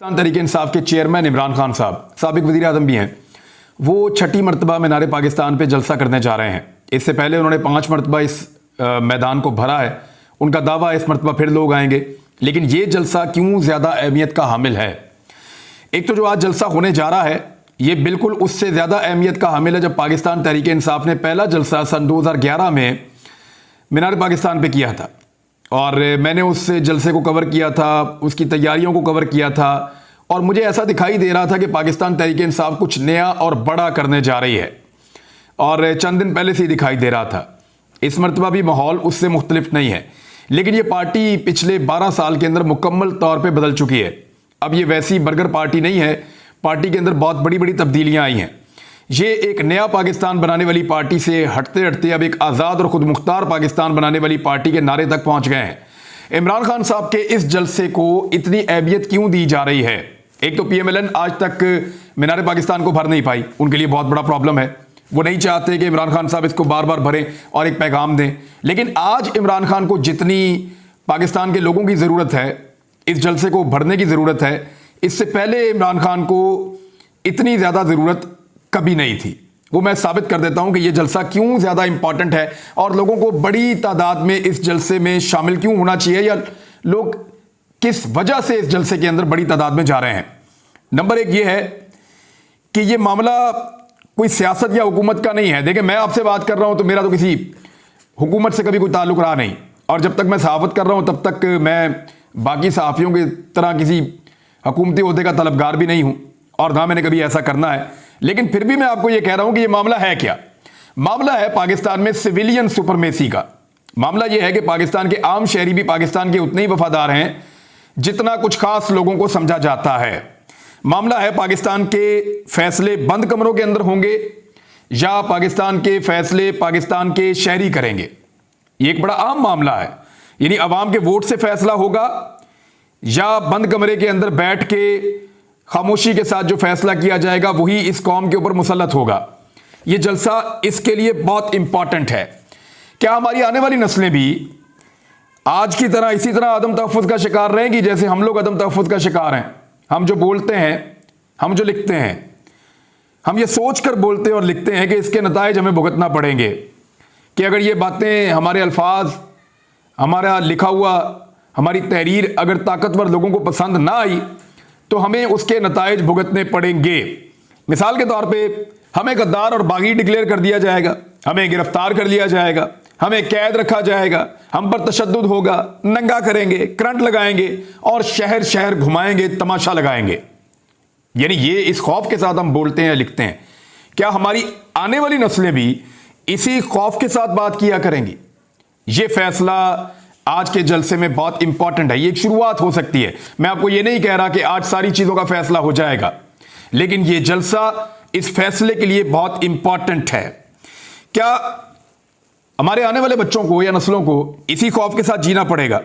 पाकिस्तान तहरीक इंसाफ के चेयरमैन इमरान खान साहब साबिक वज़ीर आज़म भी हैं। वो छठी मरतबा मीनार पाकिस्तान पे जलसा करने जा रहे हैं। इससे पहले उन्होंने 5 मरतबा इस मैदान को भरा है। उनका दावा इस मरतबा फिर लोग आएंगे। लेकिन ये जलसा क्यों ज़्यादा अहमियत का हामिल है? एक तो जो आज जलसा होने जा रहा है ये बिल्कुल उससे ज़्यादा अहमियत का हामिल है जब पाकिस्तान तहरीक इंसाफ ने पहला जलसा सन 2011 में मीनार पाकिस्तान पे किया था और मैंने उस जलसे को कवर किया था, उसकी तैयारियों को कवर किया था और मुझे ऐसा दिखाई दे रहा था कि पाकिस्तान तहरीक इंसाफ कुछ नया और बड़ा करने जा रही है और चंद दिन पहले से ही दिखाई दे रहा था। इस मरतबा भी माहौल उससे मुख्तलिफ नहीं है, लेकिन ये पार्टी पिछले 12 साल के अंदर मुकम्मल तौर पर बदल चुकी है। अब ये वैसी बर्गर पार्टी नहीं है, पार्टी के अंदर बहुत बड़ी बड़ी तब्दीलियाँ आई हैं। ये एक नया पाकिस्तान बनाने वाली पार्टी से हटते हटते अब एक आज़ाद और खुद मुख्तार पाकिस्तान बनाने वाली पार्टी के नारे तक पहुंच गए हैं। इमरान खान साहब के इस जलसे को इतनी अहमियत क्यों दी जा रही है? एक तो PMLN आज तक मीनार पाकिस्तान को भर नहीं पाई, उनके लिए बहुत बड़ा प्रॉब्लम है। वो नहीं चाहते कि इमरान खान साहब इसको बार बार भरें और एक पैगाम दें। लेकिन आज इमरान खान को जितनी पाकिस्तान के लोगों की ज़रूरत है, इस जलसे को भरने की ज़रूरत है, इससे पहले इमरान खान को इतनी ज़्यादा ज़रूरत कभी नहीं थी। वो मैं साबित कर देता हूं कि यह जलसा क्यों ज्यादा इंपॉर्टेंट है और लोगों को बड़ी तादाद में इस जलसे में शामिल क्यों होना चाहिए या लोग किस वजह से इस जलसे के अंदर बड़ी तादाद में जा रहे हैं। नंबर 1 यह है कि यह मामला कोई सियासत या हुकूमत का नहीं है। देखिए, मैं आपसे बात कर रहा हूं तो मेरा तो किसी हुकूमत से कभी कोई ताल्लुक रहा नहीं और जब तक मैं सहाफत कर रहा हूं तब तक मैं बाकी सहाफ़ियों की तरह किसी हुकूमती ओहदे का तलबगार भी नहीं हूं और ना मैंने कभी ऐसा करना है। लेकिन फिर भी मैं आपको यह कह रहा हूं कि यह मामला है क्या? मामला है पाकिस्तान में सिविलियन सुपरमेसी का। मामला यह है कि पाकिस्तान के आम शहरी भी पाकिस्तान के उतने ही वफादार हैं जितना कुछ खास लोगों को समझा जाता है। मामला है पाकिस्तान के फैसले बंद कमरों के अंदर होंगे या पाकिस्तान के फैसले पाकिस्तान के शहरी करेंगे। यह एक बड़ा आम मामला है, यानी अवाम के वोट से फैसला होगा या बंद कमरे के अंदर बैठ के खामोशी के साथ जो फैसला किया जाएगा वही इस कौम के ऊपर मुसल्लत होगा। यह जलसा इसके लिए बहुत इंपॉर्टेंट है। क्या हमारी आने वाली नस्लें भी आज की तरह इसी तरह अदम तहफ़्फ़ुज़ का शिकार रहेंगी जैसे हम लोग अदम तहफ़्फ़ुज़ का शिकार हैं? हम जो बोलते हैं, हम जो लिखते हैं, हम ये सोच कर बोलते हैं और लिखते हैं कि इसके नताइज हमें भुगतना पड़ेंगे कि अगर ये बातें, हमारे अल्फाज, हमारा लिखा हुआ, हमारी तहरीर अगर ताकतवर लोगों को पसंद ना आई तो हमें उसके नताइज भुगतने पड़ेंगे। मिसाल के तौर पे हमें गद्दार और बागी डिक्लेयर कर दिया जाएगा, हमें गिरफ्तार कर लिया जाएगा, हमें कैद रखा जाएगा, हम पर तशद्दुद होगा, नंगा करेंगे, करंट लगाएंगे और शहर शहर घुमाएंगे, तमाशा लगाएंगे। यानी ये इस खौफ के साथ हम बोलते हैं, लिखते हैं। क्या हमारी आने वाली नस्लें भी इसी खौफ के साथ बात किया करेंगी? ये फैसला आज के जलसे में बहुत इंपॉर्टेंट है। ये एक शुरुआत हो सकती है। मैं आपको ये नहीं कह रहा कि आज सारी चीजों का फैसला हो जाएगा, लेकिन ये जलसा इस फैसले के लिए बहुत इंपॉर्टेंट है। क्या हमारे आने वाले बच्चों को या नस्लों को इसी खौफ के साथ जीना पड़ेगा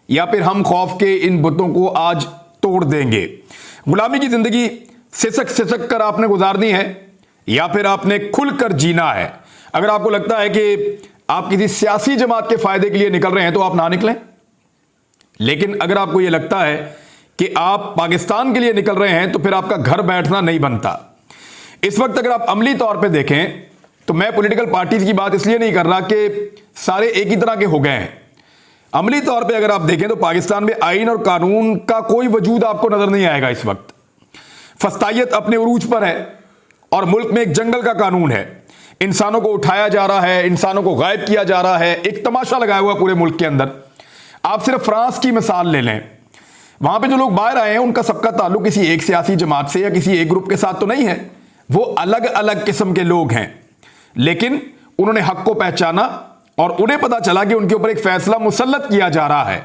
या फिर हम खौफ के इन बुतों को आज तोड़ देंगे? गुलामी की जिंदगी सिसक सिसक कर आपने गुजारनी है या फिर आपने खुलकर जीना है? अगर आपको लगता है कि आप किसी सियासी जमात के फायदे के लिए निकल रहे हैं तो आप ना निकलें। लेकिन अगर आपको यह लगता है कि आप पाकिस्तान के लिए निकल रहे हैं तो फिर आपका घर बैठना नहीं बनता। इस वक्त अगर आप अमली तौर पे देखें तो मैं पॉलिटिकल पार्टीज की बात इसलिए नहीं कर रहा कि सारे एक ही तरह के हो गए हैं। अमली तौर पे अगर आप देखें तो पाकिस्तान में आईन और कानून का कोई वजूद आपको नजर नहीं आएगा। इस वक्त फस्तायत अपने उरूज पर है और मुल्क में एक जंगल का कानून है। इंसानों को उठाया जा रहा है, इंसानों को गायब किया जा रहा है, एक तमाशा लगाया हुआ पूरे मुल्क के अंदर। आप सिर्फ फ्रांस की मिसाल ले लें, वहां पे जो लोग बाहर आए हैं उनका सबका ताल्लुक किसी एक सियासी जमात से या किसी एक ग्रुप के साथ तो नहीं है। वो अलग अलग किस्म के लोग हैं, लेकिन उन्होंने हक को पहचाना और उन्हें पता चला कि उनके ऊपर एक फैसला मुसल्लत किया जा रहा है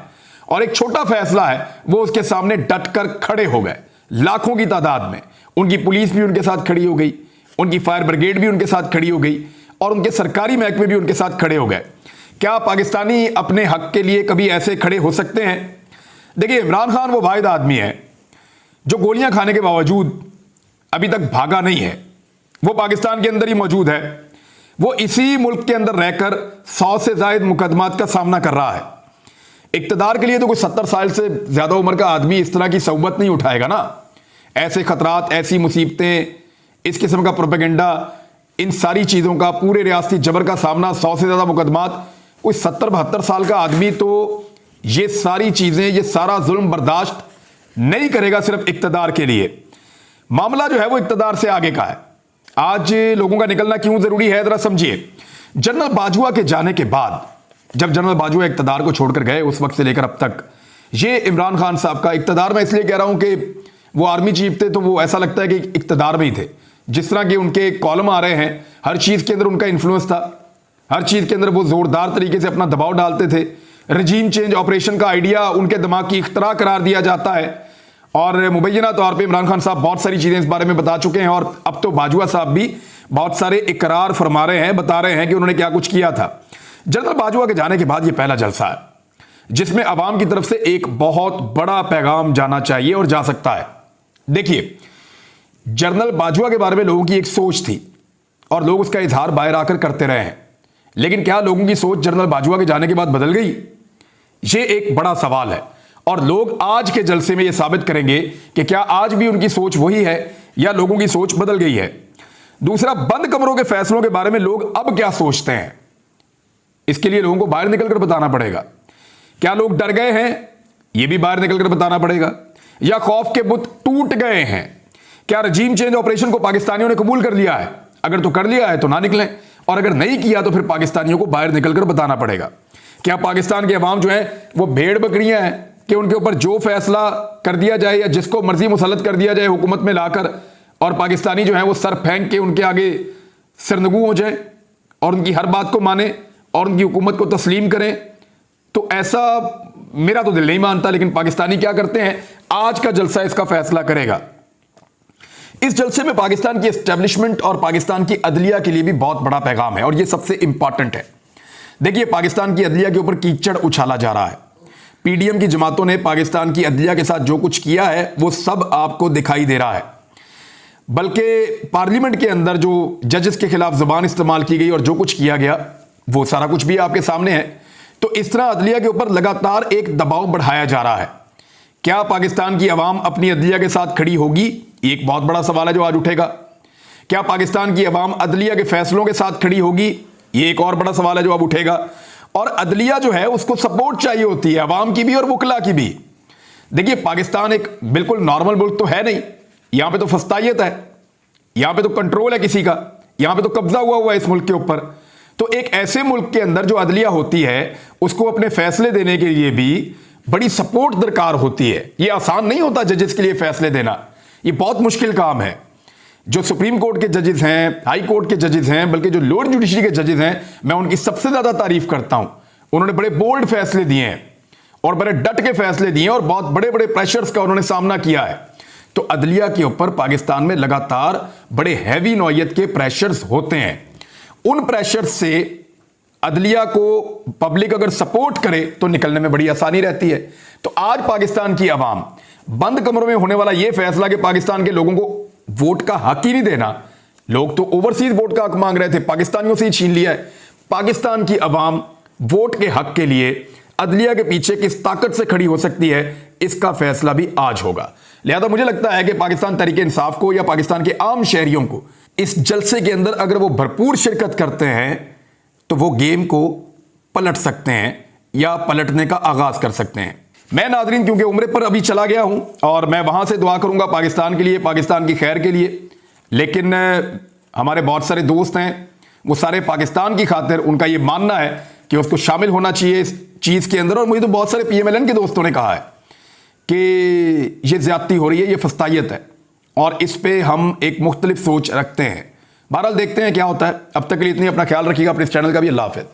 और एक छोटा फैसला है, वो उसके सामने डटकर खड़े हो गए लाखों की तादाद में। उनकी पुलिस भी उनके साथ खड़ी हो गई, उनकी फायर ब्रिगेड भी उनके साथ खड़ी हो गई और उनके सरकारी महकमे भी उनके साथ खड़े हो गए। क्या पाकिस्तानी अपने हक के लिए कभी ऐसे खड़े हो सकते हैं? देखिए, इमरान खान वो वाहिद आदमी है जो गोलियां खाने के बावजूद अभी तक भागा नहीं है। वो पाकिस्तान के अंदर ही मौजूद है। वो इसी मुल्क के अंदर रहकर 100 से ज्यादा मुकदमात का सामना कर रहा है। इक्तदार के लिए तो कोई 70 साल से ज्यादा उम्र का आदमी इस तरह की सोबत नहीं उठाएगा ना। ऐसे खतरात, ऐसी मुसीबतें, इस किस्म का प्रोपेगेंडा, इन सारी चीजों का, पूरे रियासती जबर का सामना, 100 से ज्यादा मुकदमात, कोई 70-72 साल का आदमी तो ये सारी चीजें, ये सारा जुल्म बर्दाश्त नहीं करेगा सिर्फ इक्तदार के लिए। मामला जो है वो इक्तदार से आगे का है। आज लोगों का निकलना क्यों जरूरी है, जरा समझिए। जनरल बाजवा के जाने के बाद, जब जनरल बाजवा इक्तदार को छोड़कर गए, उस वक्त से लेकर अब तक ये इमरान खान साहब का इक्तदार, मैं इसलिए कह रहा हूं कि वो आर्मी चीफ थे तो वो ऐसा लगता है कि इक्तदार में ही थे। जिस तरह के उनके कॉलम आ रहे हैं, हर चीज के अंदर उनका इन्फ्लुएंस था, हर चीज के अंदर वो जोरदार तरीके से अपना दबाव डालते थे। रजीम चेंज ऑपरेशन का आइडिया उनके दिमाग की इख्तरा करार दिया जाता है और मुबैना तौर पे इमरान खान साहब बहुत सारी चीजें इस बारे में बता चुके हैं और अब तो बाजवा साहब भी बहुत सारे इकरार फरमा रहे हैं, बता रहे हैं कि उन्होंने क्या कुछ किया था। जनरल बाजवा के जाने के बाद ये पहला जलसा है जिसमें अवाम की तरफ से एक बहुत बड़ा पैगाम जाना चाहिए और जा सकता है। देखिए, जनरल बाजवा के बारे में लोगों की एक सोच थी और लोग उसका इजहार बाहर आकर करते रहे हैं, लेकिन क्या लोगों की सोच जनरल बाजवा के जाने के बाद बदल गई? ये एक बड़ा सवाल है और लोग आज के जलसे में यह साबित करेंगे कि क्या आज भी उनकी सोच वही है या लोगों की सोच बदल गई है। दूसरा, बंद कमरों के फैसलों के बारे में लोग अब क्या सोचते हैं, इसके लिए लोगों को बाहर निकलकर बताना पड़ेगा। क्या लोग डर गए हैं, यह भी बाहर निकलकर बताना पड़ेगा, या खौफ के बुत टूट गए हैं? क्या रजीम चेंज ऑपरेशन को पाकिस्तानियों ने कबूल कर लिया है? अगर तो कर लिया है तो ना निकलें, और अगर नहीं किया तो फिर पाकिस्तानियों को बाहर निकलकर बताना पड़ेगा। क्या पाकिस्तान के अवाम जो है वो भेड़ बकरियां हैं कि उनके ऊपर जो फैसला कर दिया जाए या जिसको मर्जी मुसल्लत कर दिया जाए हुकूमत में लाकर, और पाकिस्तानी जो है वो सर फेंक के उनके आगे सिरनगू हो जाए और उनकी हर बात को माने और उनकी हुकूमत को तस्लीम करें? तो ऐसा मेरा तो दिल नहीं मानता, लेकिन पाकिस्तानी क्या करते हैं, आज का जलसा इसका फैसला करेगा। इस जलसे में पाकिस्तान की एस्टेब्लिशमेंट और पाकिस्तान की अदलिया के लिए भी बहुत बड़ा पैगाम है और यह सबसे इंपॉर्टेंट है। देखिए, पाकिस्तान की अदलिया के ऊपर कीचड़ उछाला जा रहा है। पीडीएम की जमातों ने पाकिस्तान की अदलिया के साथ जो कुछ किया है वो सब आपको दिखाई दे रहा है। बल्कि पार्लियामेंट के अंदर जो जजेस के खिलाफ जुबान इस्तेमाल की गई और जो कुछ किया गया वो सारा कुछ भी आपके सामने है। तो इस तरह अदलिया के ऊपर लगातार एक दबाव बढ़ाया जा रहा है। क्या पाकिस्तान की अवाम अपनी अदलिया के साथ खड़ी होगी? एक बहुत बड़ा सवाल है जो आज उठेगा। क्या पाकिस्तान की अवाम अदलिया के फैसलों के साथ खड़ी होगी? ये एक और बड़ा सवाल है जो अब उठेगा। और अदलिया जो है उसको सपोर्ट चाहिए होती है, अवाम की भी और वकला की भी। देखिए, पाकिस्तान एक बिल्कुल नॉर्मल मुल्क तो है नहीं, यहां पे तो फस्तायत है, यहां पे तो कंट्रोल है किसी का, यहां पे तो कब्जा हुआ है इस मुल्क के ऊपर। तो एक ऐसे मुल्क के अंदर जो अदलिया होती है उसको अपने फैसले देने के लिए भी बड़ी सपोर्ट दरकार होती है। यह आसान नहीं होता जजेस के लिए फैसले देना, यह बहुत मुश्किल काम है। जो सुप्रीम कोर्ट के जजेस हैं, हाई कोर्ट के जजेस हैं, बल्कि जो लोअर जुडिशरी के जजेस हैं, मैं उनकी सबसे ज्यादा तारीफ करता हूं। उन्होंने बड़े बोल्ड फैसले दिए हैं और बड़े डट के फैसले दिए और बहुत बड़े बड़े प्रेशर्स का उन्होंने सामना किया है। तो अदलिया के ऊपर पाकिस्तान में लगातार बड़े हैवी नौयत के प्रेशर्स होते हैं। उन प्रेशर से अदलिया को पब्लिक अगर सपोर्ट करे तो निकलने में बड़ी आसानी रहती है। तो आज पाकिस्तान की अवाम, बंद कमरों में होने वाला यह फैसला कि पाकिस्तान के लोगों को वोट का हक ही नहीं देना, लोग तो ओवरसीज वोट का हक मांग रहे थे, पाकिस्तानियों से ही छीन लिया है। पाकिस्तान की अवाम वोट के हक के लिए अदलिया के पीछे किस ताकत से खड़ी हो सकती है, इसका फैसला भी आज होगा। लिहाजा मुझे लगता है कि पाकिस्तान तहरीक इंसाफ को या पाकिस्तान के आम शहरियों को इस जलसे के अंदर अगर वो भरपूर शिरकत करते हैं तो वो गेम को पलट सकते हैं या पलटने का आगाज कर सकते हैं। मैं नाजरीन क्योंकि उम्रे पर अभी चला गया हूं और मैं वहां से दुआ करूंगा पाकिस्तान के लिए, पाकिस्तान की खैर के लिए, लेकिन हमारे बहुत सारे दोस्त हैं, वो सारे पाकिस्तान की खातिर उनका ये मानना है कि उसको शामिल होना चाहिए इस चीज के अंदर। और मुझे तो बहुत सारे पीएमएलएन के दोस्तों ने कहा है कि ये ज्यादती हो रही है, ये फस्तायत है और इस पे हम एक मुख्तलिफ सोच रखते हैं। बहरहाल देखते हैं क्या होता है। अब तक के लिए इतनी, अपना ख्याल रखिएगा, अपने इस चैनल का भी। अल्लाह हाफिज़।